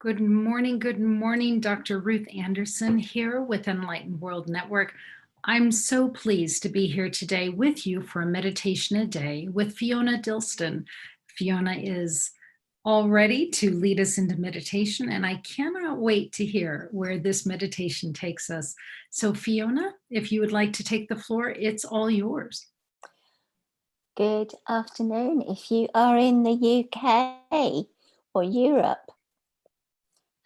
Good morning, Dr. Ruth Anderson here with Enlightened World Network. I'm so pleased to be here today with you for a meditation a day with Fiona Dilston. Fiona is all ready to lead us into meditation, and I cannot wait to hear where this meditation takes us. So Fiona, if you would like to take the floor, it's all yours. Good afternoon if you are in the UK or Europe.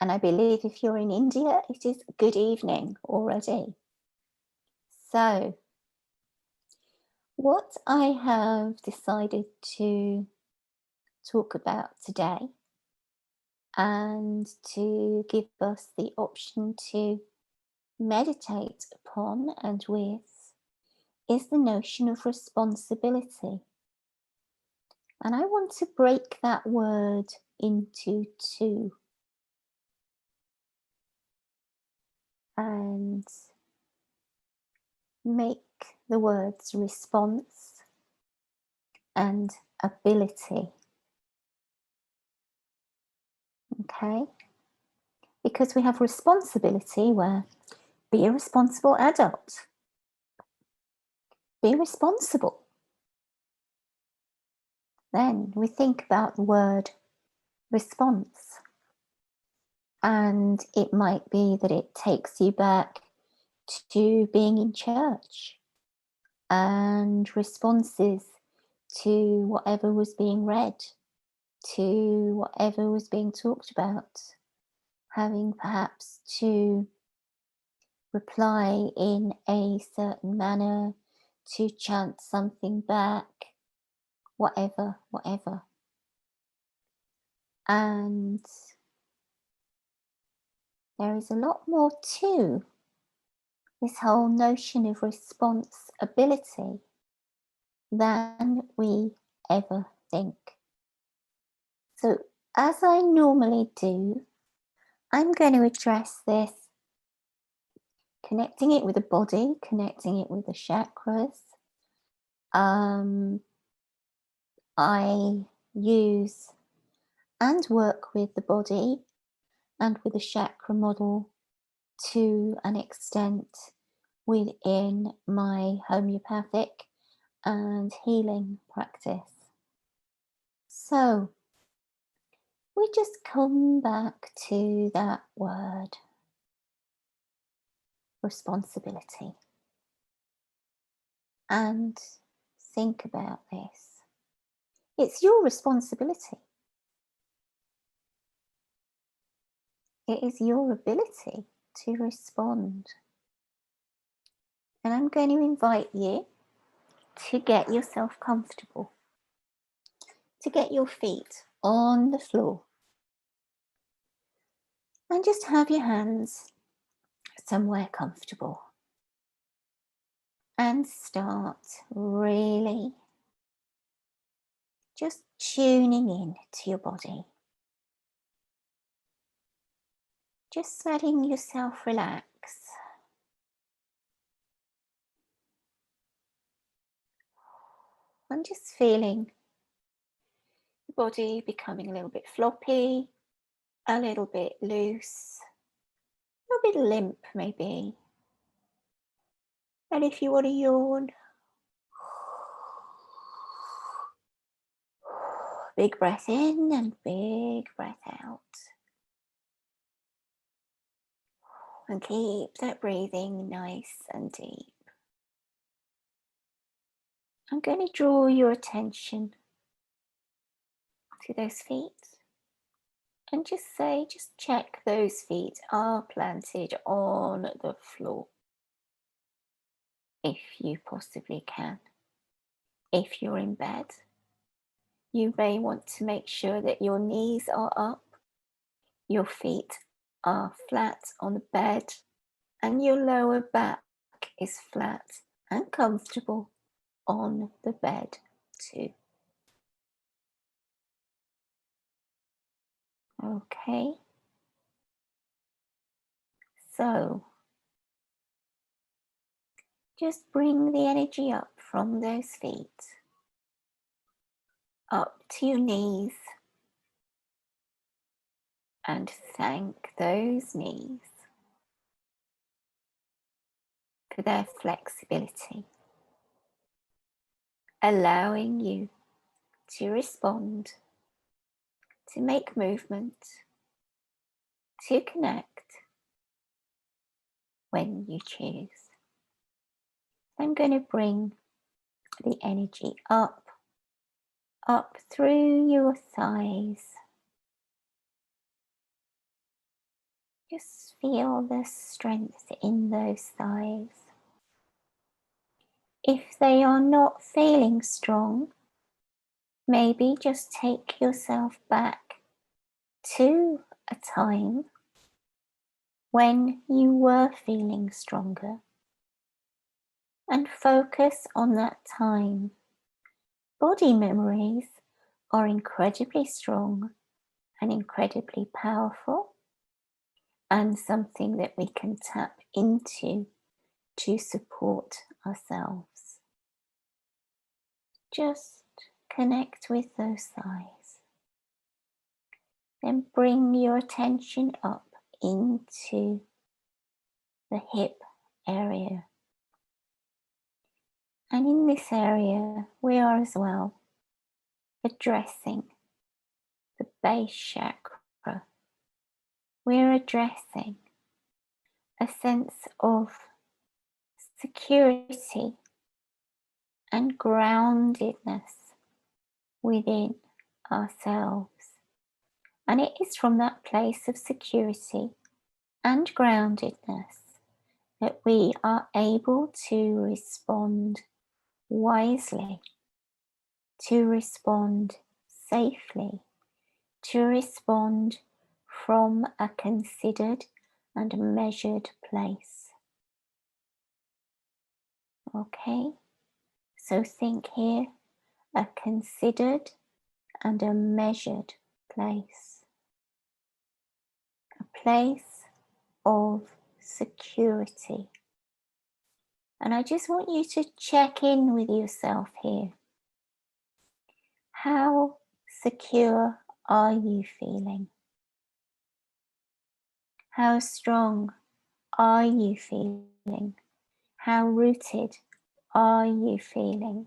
And I believe if you're in India, it is good evening already. So, what I have decided to talk about today and to give us the option to meditate upon and with is the notion of responsibility. And I want to break that word into two. And make the words response and ability. Okay? Because we have responsibility where be a responsible adult. Be responsible. Then we think about the word response. And it might be that it takes you back to being in church and responses to whatever was being read, to whatever was being talked about, having perhaps to reply in a certain manner, to chant something back, whatever. And there is a lot more to this whole notion of responsibility than we ever think. So, as I normally do, I'm going to address this, connecting it with the body, connecting it with the chakras. I use and work with the body and with the chakra model to an extent within my homeopathic and healing practice. So we just come back to that word, responsibility, and think about this. It's your responsibility. It is your ability to respond. And I'm going to invite you to get yourself comfortable, to get your feet on the floor, and just have your hands somewhere comfortable. And start really just tuning in to your body. Just letting yourself relax. And just feeling the body becoming a little bit floppy, a little bit loose, a little bit limp maybe. And if you want to yawn, big breath in and big breath out. And keep that breathing nice and deep. I'm going to draw your attention to those feet and just check those feet are planted on the floor. If you possibly can. If you're in bed, you may want to make sure that your knees are up, your feet are flat on the bed, and your lower back is flat and comfortable on the bed too. Okay. So, just bring the energy up from those feet, up to your knees, and thank those knees for their flexibility, allowing you to respond, to make movement, to connect when you choose. I'm going to bring the energy up through your thighs. Just feel the strength in those thighs. If they are not feeling strong, maybe just take yourself back to a time when you were feeling stronger and focus on that time. Body memories are incredibly strong and incredibly powerful, and something that we can tap into to support ourselves. Just connect with those thighs. Then bring your attention up into the hip area. And in this area, we are as well addressing the base chakra. We're addressing a sense of security and groundedness within ourselves. And it is from that place of security and groundedness that we are able to respond wisely, to respond safely, to respond from a considered and measured place. Okay, so think here, a considered and a measured place. A place of security. And I just want you to check in with yourself here. How secure are you feeling? How strong are you feeling? How rooted are you feeling?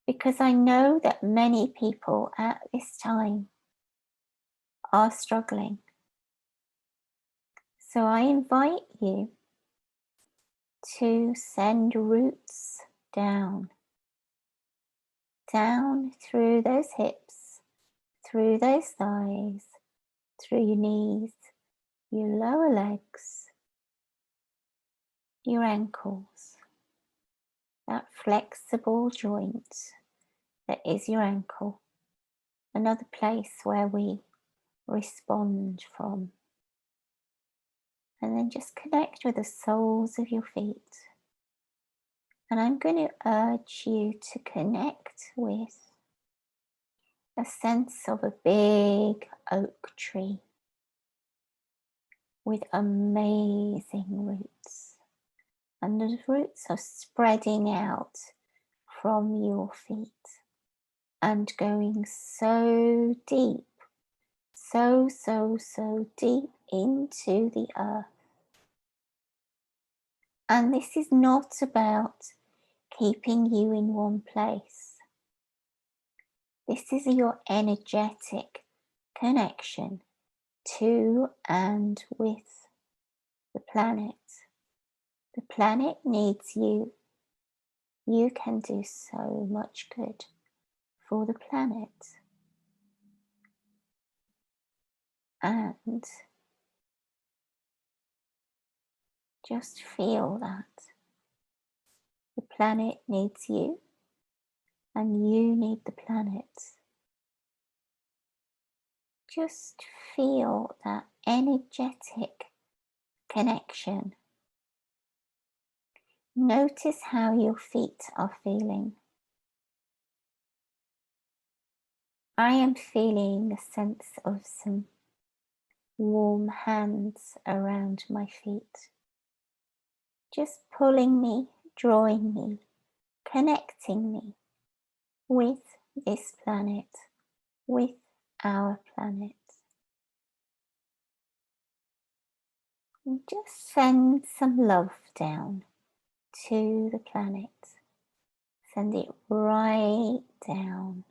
Because I know that many people at this time are struggling. So I invite you to send roots down through those hips, through those thighs, through your knees, your lower legs, your ankles, that flexible joint that is your ankle, another place where we respond from. And then just connect with the soles of your feet. And I'm going to urge you to connect with a sense of a big oak tree with amazing roots. And those roots are spreading out from your feet and going so deep, so deep into the earth. And this is not about keeping you in one place. This is your energetic connection to and with the planet. The planet needs you. You can do so much good for the planet. And just feel that the planet needs you and you need the planet. Just feel that energetic connection. Notice how your feet are feeling. I am feeling a sense of some warm hands around my feet, just pulling me, drawing me, connecting me with this planet, with our planet. And just send some love down to the planet. Send it right down.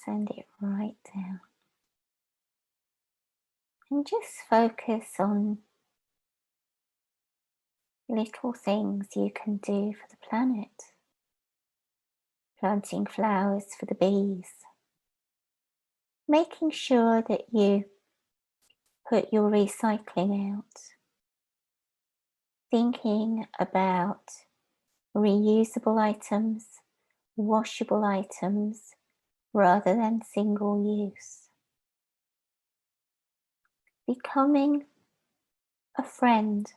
Send it right down. And just focus on little things you can do for the planet. Planting flowers for the bees. Making sure that you put your recycling out. Thinking about reusable items, washable items, rather than single use. Becoming a friend,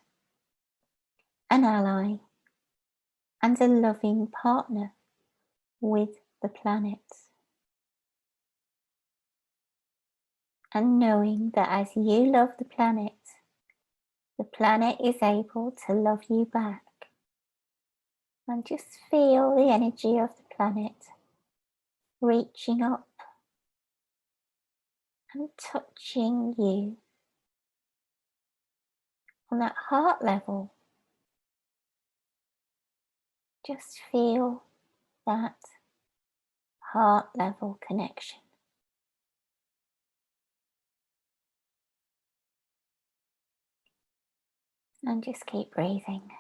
an ally, and a loving partner with the planet. And knowing that as you love the planet is able to love you back. And just feel the energy of the planet reaching up and touching you on that heart level. Just feel that heart level connection. And just keep breathing.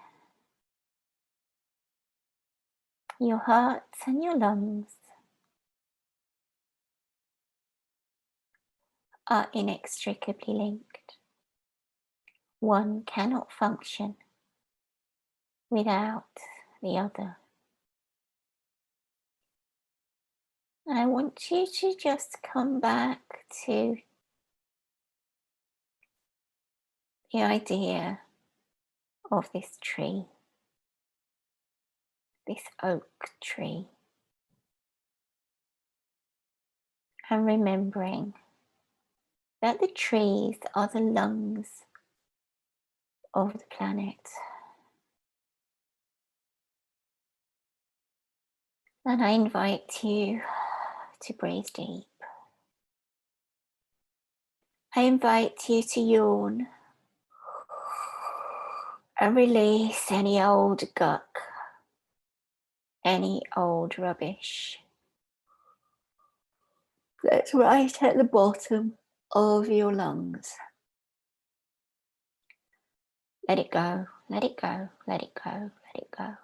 Your heart and your lungs are inextricably linked. One cannot function without the other. And I want you to just come back to the idea of this tree, this oak tree, and remembering that the trees are the lungs of the planet. And I invite you to breathe deep. I invite you to yawn and release any old gunk, any old rubbish that's right at the bottom of your lungs. Let it go, let it go, let it go, let it go.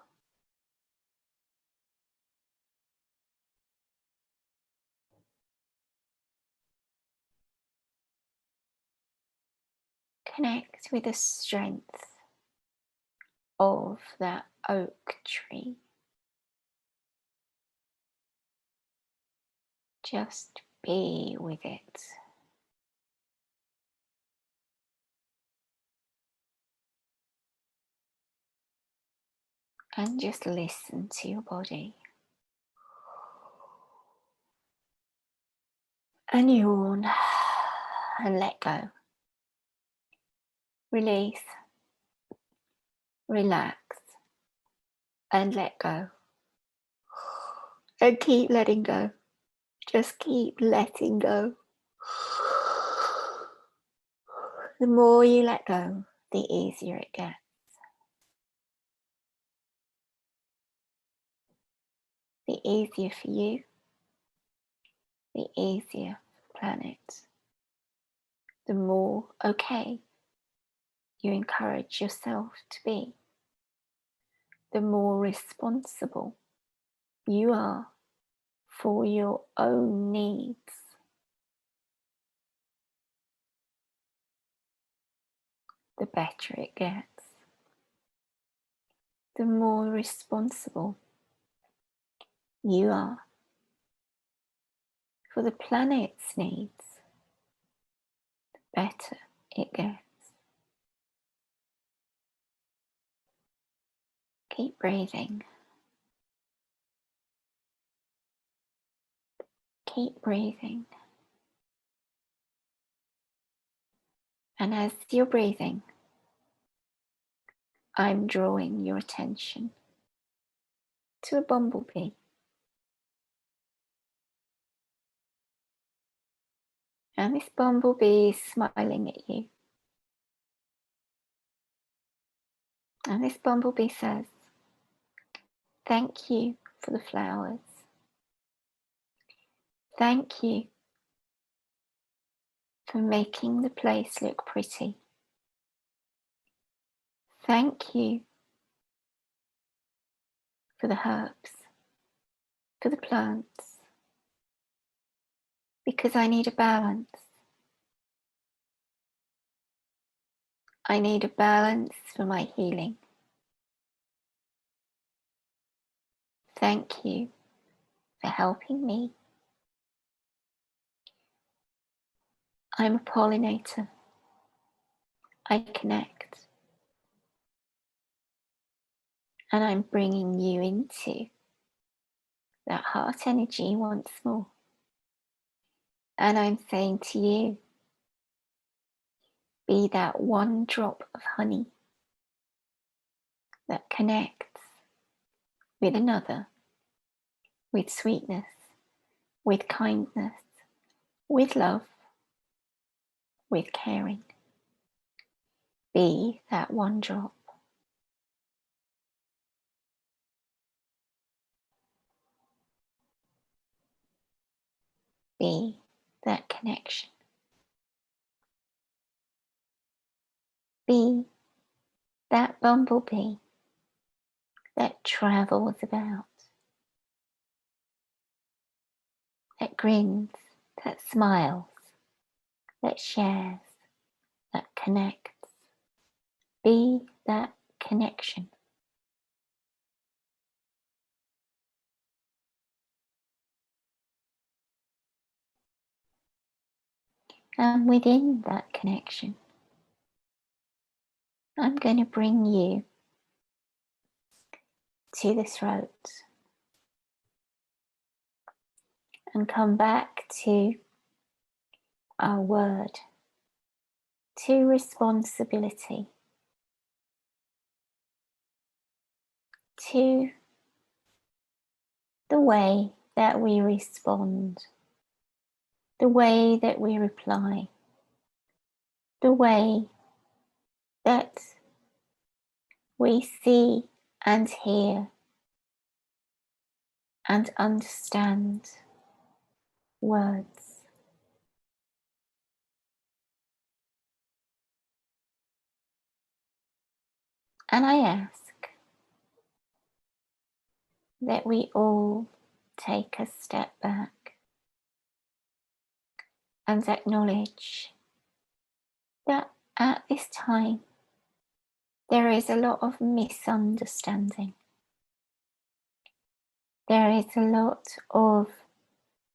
Connect with the strength of that oak tree. Just be with it. And just listen to your body. And yawn and let go. Release, relax, and let go. And keep letting go. Just keep letting go. The more you let go, the easier it gets. The easier for you, the easier for the planet. The more okay you encourage yourself to be, the more responsible you are for your own needs. The better it gets. The more responsible you are for the planet's needs, the better it gets. Keep breathing. Keep breathing. And as you're breathing, I'm drawing your attention to a bumblebee. And this bumblebee is smiling at you. And this bumblebee says, thank you for the flowers. Thank you for making the place look pretty. Thank you for the herbs, for the plants, because I need a balance. I need a balance for my healing. Thank you for helping me. I'm a pollinator. I connect. And I'm bringing you into that heart energy once more. And I'm saying to you, be that one drop of honey that connects with another, with sweetness, with kindness, with love, with caring. Be that one drop. Be that connection. Be that bumblebee that travels about, that grins, that smiles, that shares, that connects. Be that connection. And within that connection, I'm going to bring you to the throat and come back to our word, to responsibility, to the way that we respond, the way that we reply, the way that we see and hear and understand words. And I ask that we all take a step back and acknowledge that at this time there is a lot of misunderstanding. There is a lot of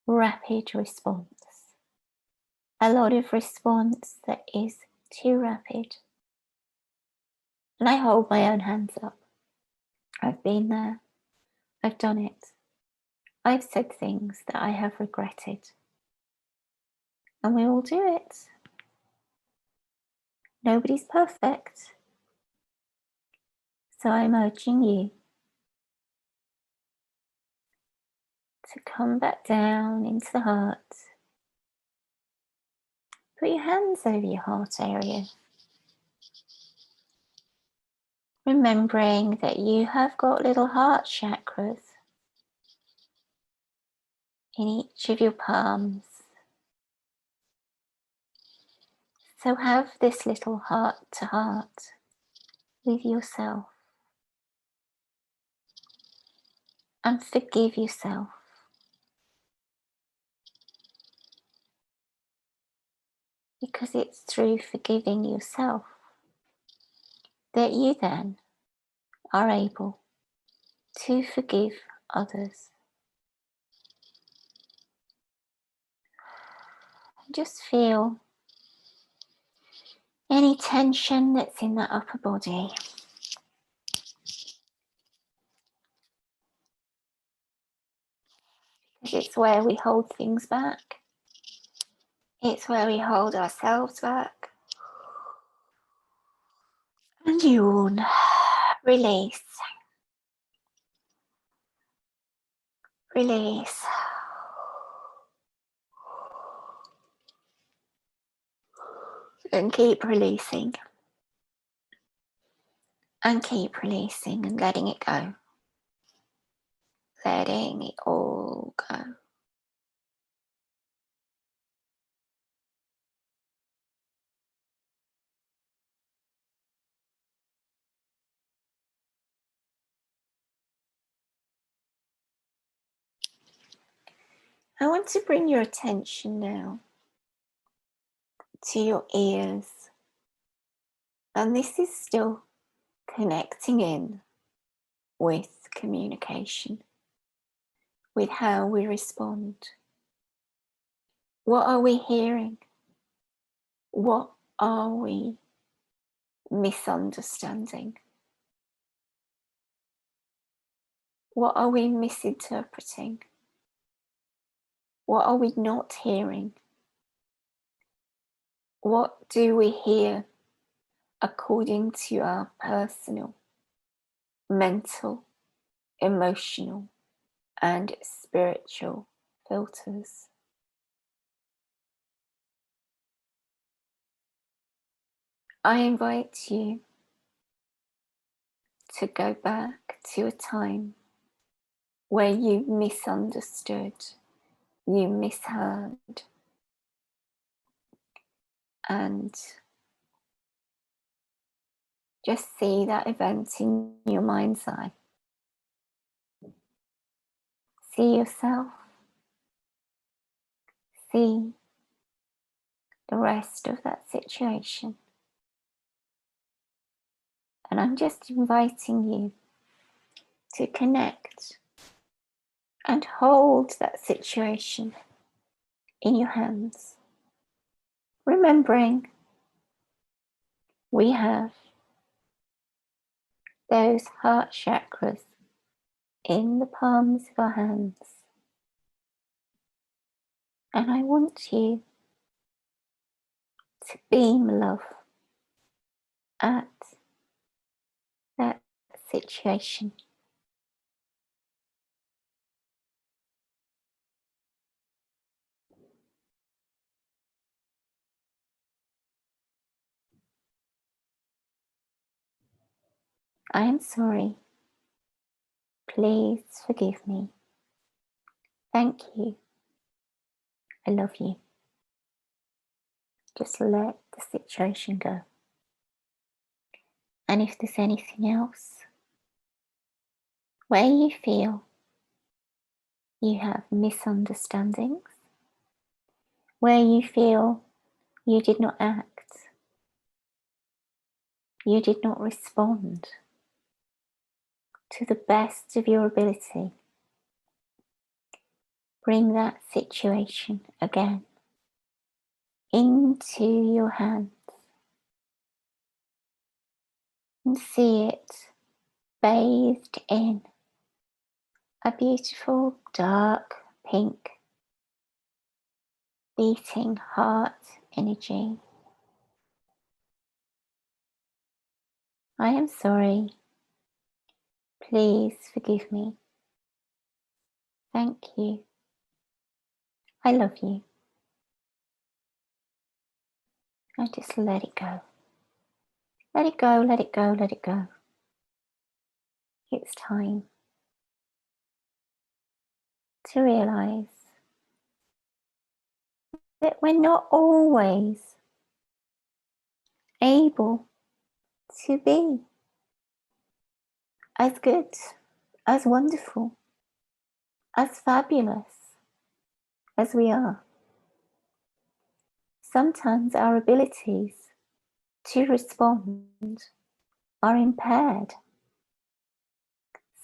rapid response, a lot of response that is too rapid. And I hold my own hands up. I've been there. I've done it. I've said things that I have regretted. And we all do it. Nobody's perfect. So I'm urging you to come back down into the heart. Put your hands over your heart area. Remembering that you have got little heart chakras in each of your palms. So have this little heart to heart with yourself and forgive yourself. Because it's through forgiving yourself that you then are able to forgive others. Just feel any tension that's in the upper body. Because it's where we hold things back. It's where we hold ourselves back. And yawn. Release. Release. And keep releasing. And keep releasing and letting it go. Letting it all go. I want to bring your attention now to your ears. And this is still connecting in with communication, with how we respond. What are we hearing? What are we misunderstanding? What are we misinterpreting? What are we not hearing? What do we hear according to our personal, mental, emotional, and spiritual filters? I invite you to go back to a time where you misunderstood, you misheard, and just see that event in your mind's eye. See yourself. See the rest of that situation. And I'm just inviting you to connect and hold that situation in your hands, remembering we have those heart chakras in the palms of our hands. And I want you to beam love at that situation. I am sorry. Please forgive me. Thank you. I love you. Just let the situation go. And if there's anything else where you feel you have misunderstandings, where you feel you did not act, you did not respond to the best of your ability, bring that situation again into your hands and see it bathed in a beautiful dark pink beating heart energy. I am sorry. Please forgive me. Thank you. I love you. And just let it go. Let it go, let it go, let it go. It's time to realize that we're not always able to be as good, as wonderful, as fabulous as we are. Sometimes our abilities to respond are impaired.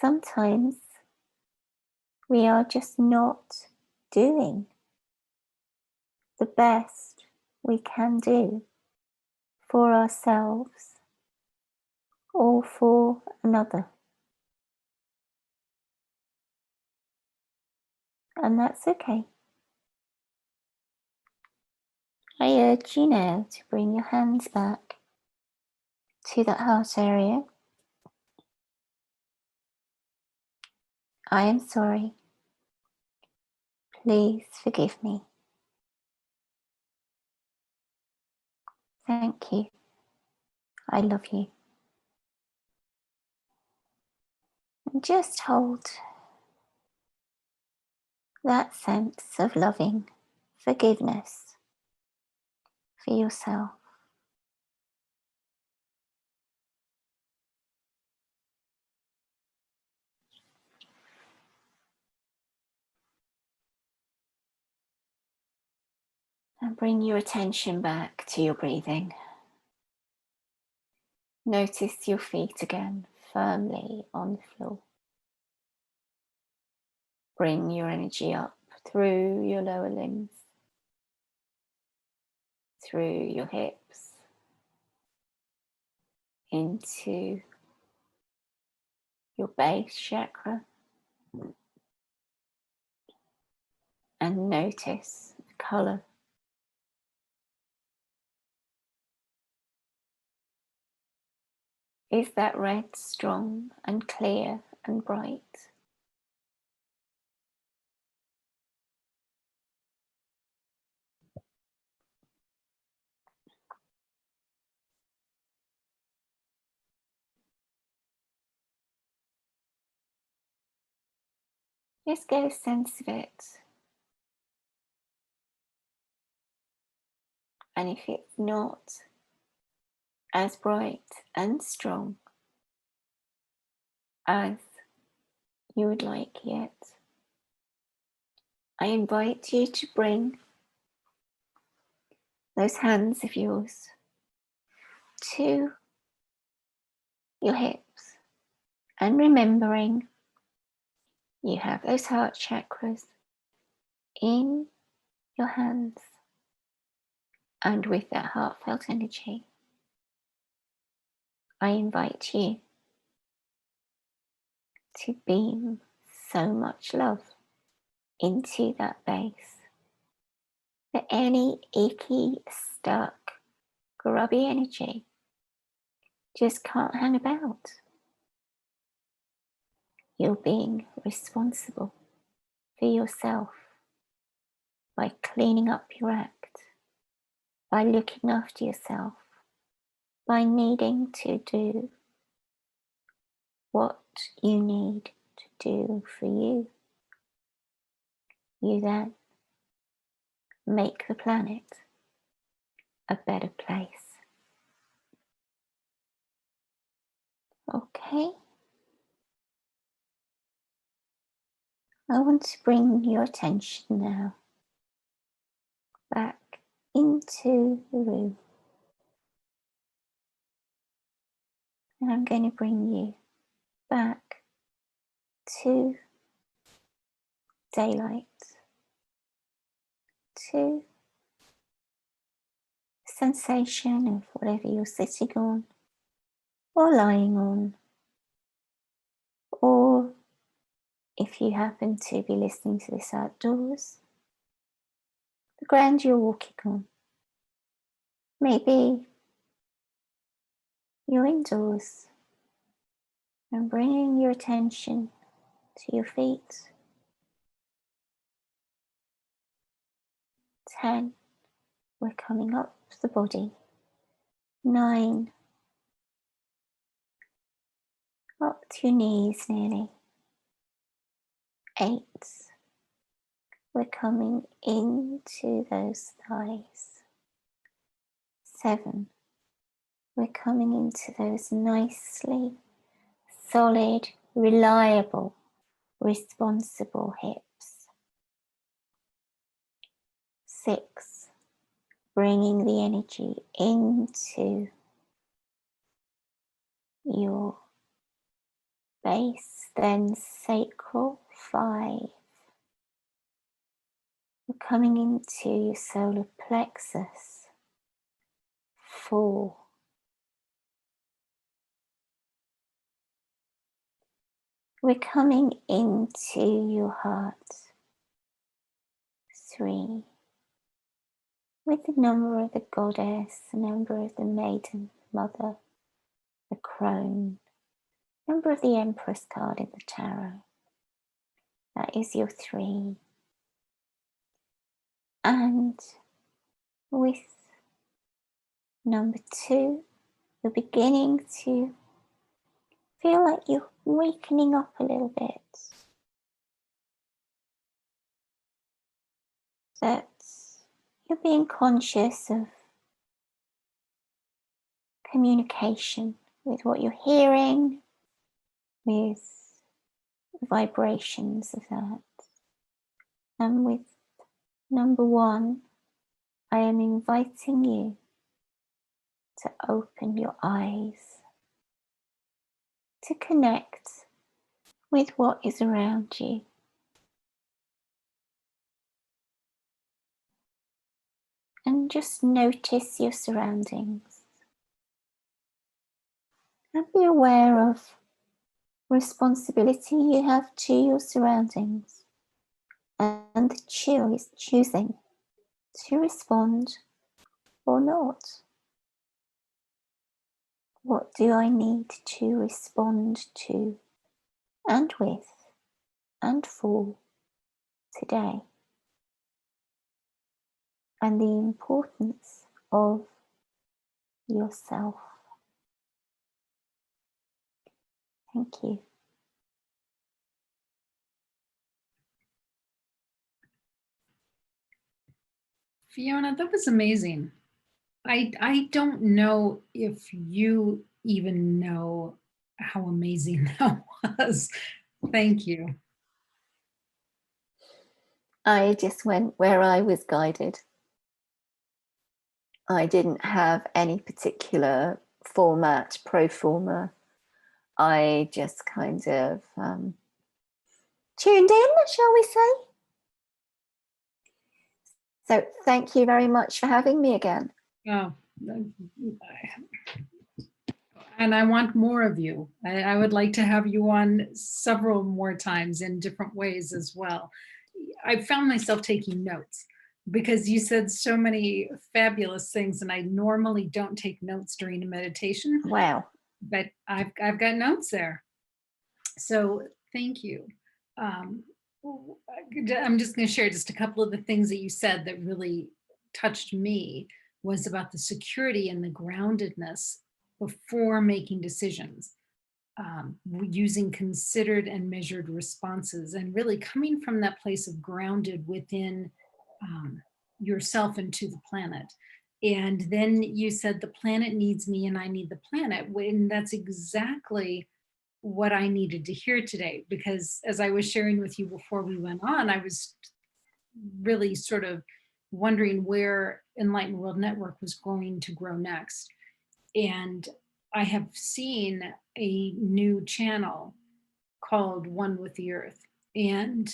Sometimes we are just not doing the best we can do for ourselves or for another. And that's okay. I urge you now to bring your hands back to that heart area. I am sorry. Please forgive me. Thank you. I love you. And just hold that sense of loving forgiveness for yourself. And bring your attention back to your breathing. Notice your feet again, firmly on the floor. Bring your energy up through your lower limbs, through your hips, into your base chakra, and notice the colour. Is that red strong and clear and bright? Just get a sense of it. And if it's not as bright and strong as you would like yet, I invite you to bring those hands of yours to your hips, and remembering you have those heart chakras in your hands, and with that heartfelt energy, I invite you to beam so much love into that base that any icky, stuck, grubby energy just can't hang about. You're being responsible for yourself by cleaning up your act, by looking after yourself, by needing to do what you need to do for you. You then make the planet a better place. Okay? I want to bring your attention now back into the room. And I'm going to bring you back to daylight, to the sensation of whatever you're sitting on or lying on, or if you happen to be listening to this outdoors, the ground you're walking on. Maybe you're indoors and bringing your attention to your feet. 10, we're coming up the body. 9, up to your knees nearly. 8, we're coming into those thighs. 7, we're coming into those nicely solid, reliable, responsible hips. 6, bringing the energy into your base, then sacral. 5, we're coming into your solar plexus. 4, we're coming into your heart. 3, with the number of the goddess, the number of the maiden, mother, the crone, number of the Empress card in the tarot. That is your 3. And with Number 2, you're beginning to feel like you're wakening up a little bit. That you're being conscious of communication with what you're hearing, with the vibrations of that. And with number 1, I am inviting you to open your eyes, to connect with what is around you. And just notice your surroundings. And be aware of responsibility you have to your surroundings and the choosing to respond or not. What do I need to respond to and with and for today? And the importance of yourself. Thank you. Fiona, that was amazing. I don't know if you even know how amazing that was. Thank you. I just went where I was guided. I didn't have any particular format, pro forma. I just kind of tuned in, shall we say? So thank you very much for having me again. Oh, and I want more of you. I would like to have you on several more times in different ways as well. I found myself taking notes because you said so many fabulous things, and I normally don't take notes during a meditation. Wow. But I've got notes there. So thank you. I'm just going to share just a couple of the things that you said that really touched me was about the security and the groundedness before making decisions, using considered and measured responses, and really coming from that place of grounded within yourself and to the planet. And then you said the planet needs me and I need the planet. And that's exactly what I needed to hear today, because as I was sharing with you before we went on, I was really sort of wondering where Enlightened World Network was going to grow next. And I have seen a new channel called One with the Earth. And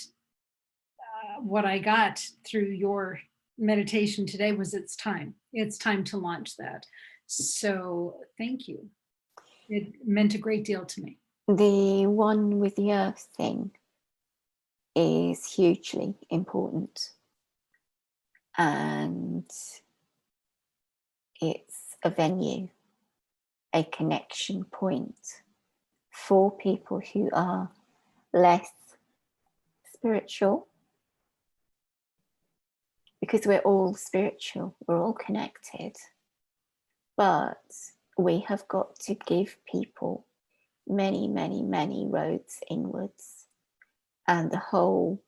what I got through your meditation today was it's time. It's time to launch that. So thank you. It meant a great deal to me. The One with the Earth thing is hugely important. And it's a venue, a connection point for people who are less spiritual, because we're all spiritual, we're all connected, but we have got to give people many, many, many roads inwards, and the whole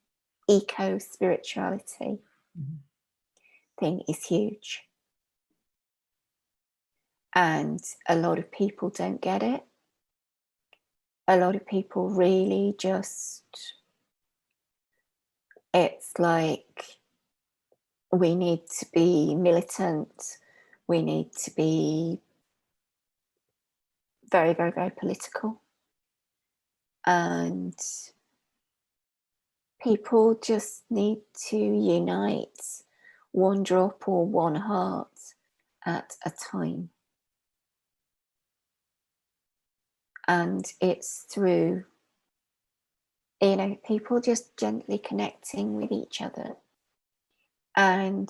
eco-spirituality thing is huge. And a lot of people don't get it. A lot of people really just, it's like we need to be militant, we need to be very, very, very political. And people just need to unite one drop or one heart at a time. And it's through, people just gently connecting with each other. And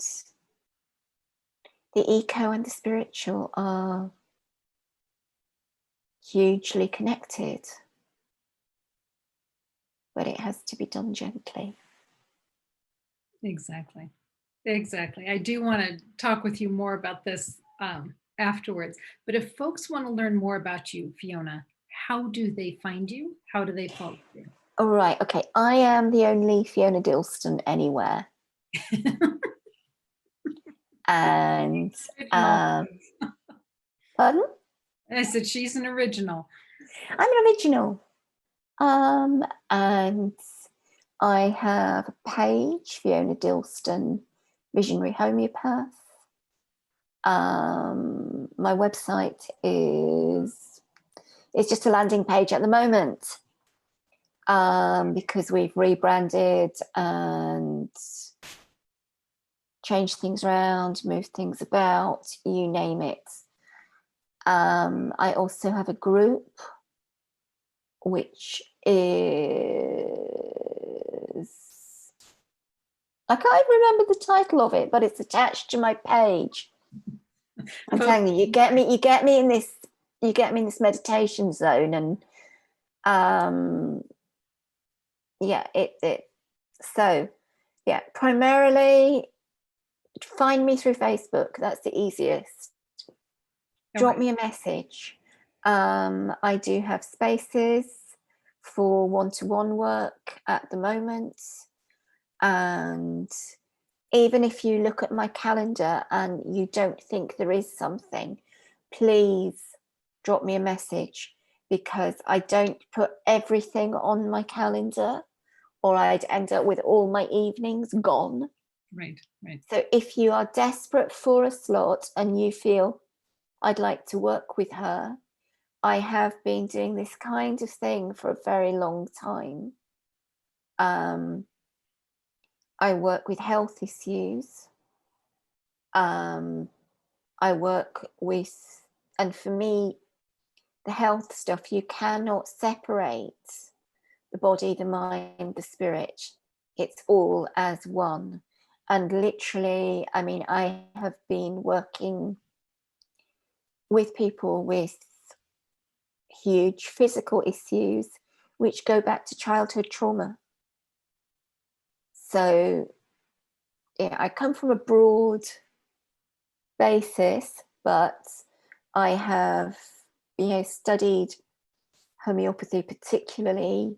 the eco and the spiritual are hugely connected, but it has to be done gently. Exactly. Exactly. I do want to talk with you more about this afterwards. But if folks want to learn more about you, Fiona, how do they find you? How do they follow you? All right. Okay. I am the only Fiona Dilston anywhere. And Original. pardon? I said she's an original. I'm an original. And I have a page, Fiona Dilston, Visionary Homeopath. My website is, it's just a landing page at the moment, because we've rebranded and changed things around, moved things about, you name it. I also have a group which is, I can't remember the title of it, but it's attached to my page. I'm telling you, you get me in this meditation zone, and yeah, so yeah, primarily find me through Facebook. That's the easiest. Drop me a message. I do have spaces for one-to-one work at the moment. And even if you look at my calendar and you don't think there is something, please drop me a message, because I don't put everything on my calendar, or I'd end up with all my evenings gone. Right, right. So if you are desperate for a slot and you feel I'd like to work with her, I have been doing this kind of thing for a very long time. I work with health issues. I work with, and for me, the health stuff, you cannot separate the body, the mind, the spirit. It's all as one. And literally, I mean, I have been working with people with huge physical issues which go back to childhood trauma. So yeah, I come from a broad basis, but I have, studied homeopathy particularly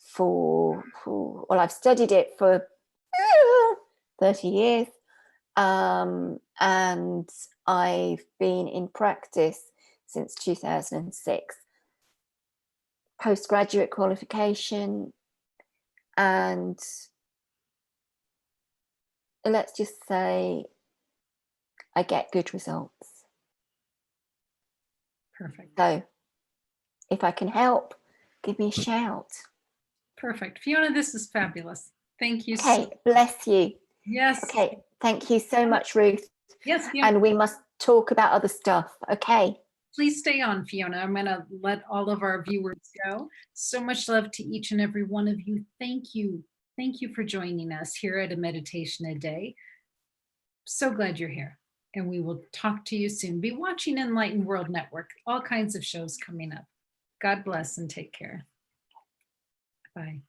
for well, I've studied it for 30 years, and I've been in practice since 2006, postgraduate qualification, and let's just say I get good results. Perfect. So if I can help, give me a shout. Perfect. Fiona, this is fabulous. Thank you. Okay, bless you. Yes. Okay, thank you so much, Ruth. Yes, Fiona. And we must talk about other stuff. Okay. Please stay on, Fiona. I'm going to let all of our viewers go. So much love to each and every one of you. Thank you. Thank you for joining us here at A Meditation a Day. So glad you're here. And we will talk to you soon. Be watching Enlightened World Network. All kinds of shows coming up. God bless and take care. Bye.